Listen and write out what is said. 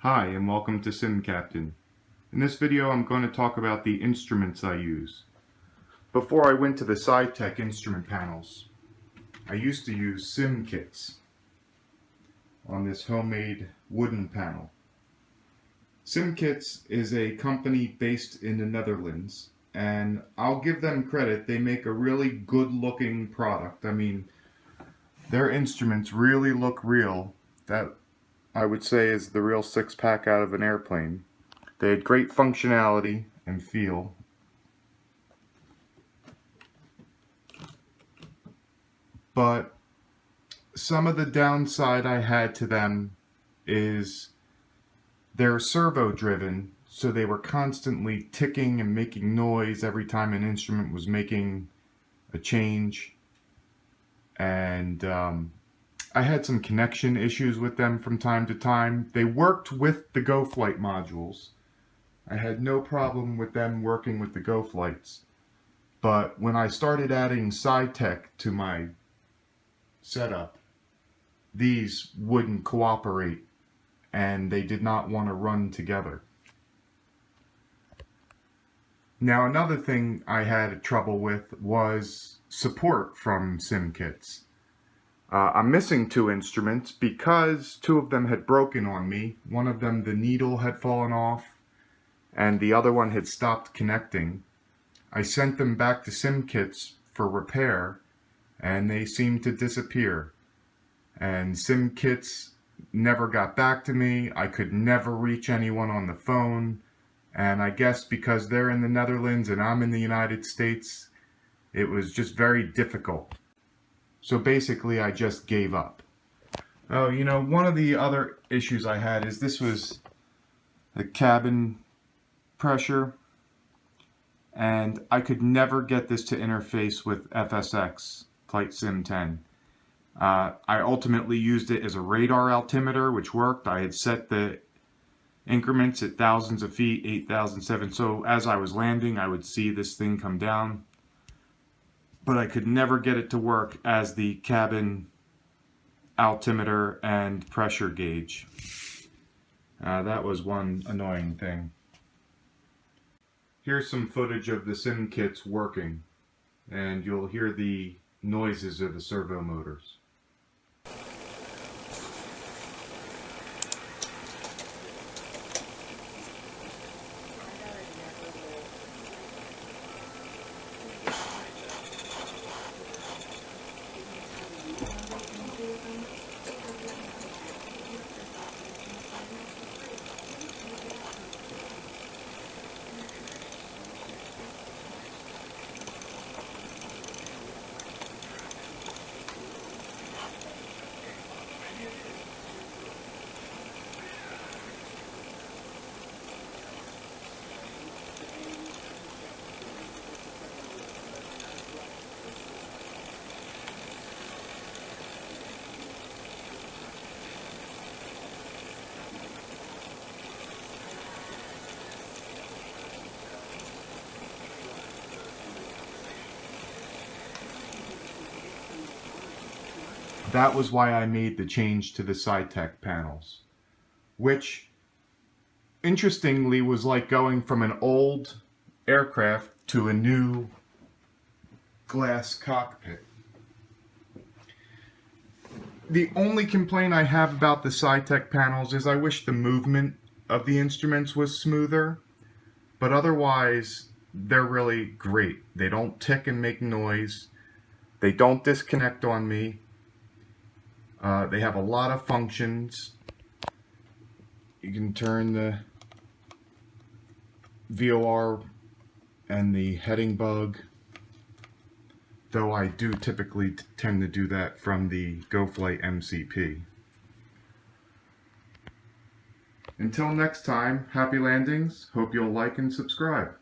Hi and welcome to Sim Captain. In this video I'm going to talk about the instruments I use. Before I went to the Saitek instrument panels, I used to use Simkits on this homemade wooden panel. Simkits is a company based in the Netherlands, and I'll give them credit, they make a really good looking product. I mean, their instruments really look real. That I would say is the real six-pack out of an airplane. They had great functionality and feel. But some of the downside I had to them is they're servo driven, so they were constantly ticking and making noise every time an instrument was making a change. And I had some connection issues with them from time to time. They worked with the GoFlight modules. I had no problem with them working with the GoFlights. But when I started adding Saitek to my setup, these wouldn't cooperate and they did not want to run together. Now another thing I had trouble with was support from Simkits. I'm missing two instruments because two of them had broken on me. One of them, the needle had fallen off, and the other one had stopped connecting. I sent them back to Simkits for repair, and they seemed to disappear. And Simkits never got back to me. I could never reach anyone on the phone. And I guess because they're in the Netherlands and I'm in the United States, it was just very difficult. So basically, I just gave up. Oh, you know, one of the other issues I had is this was the cabin pressure, and I could never get this to interface with FSX, Flight Sim 10. I ultimately used it as a radar altimeter, which worked. I had set the increments at thousands of feet, 8,007, so as I was landing, I would see this thing come down. But I could never get it to work as the cabin altimeter and pressure gauge. That was one annoying thing. Here's some footage of the Simkits working, and you'll hear the noises of the servo motors. That was why I made the change to the Saitek panels, which interestingly was like going from an old aircraft to a new glass cockpit. The only complaint I have about the Saitek panels is I wish the movement of the instruments was smoother, but otherwise they're really great. They don't tick and make noise. They don't disconnect on me. They have a lot of functions. You can turn the VOR and the heading bug, though I do typically tend to do that from the GoFlight MCP. Until next time, happy landings. Hope you'll like and subscribe.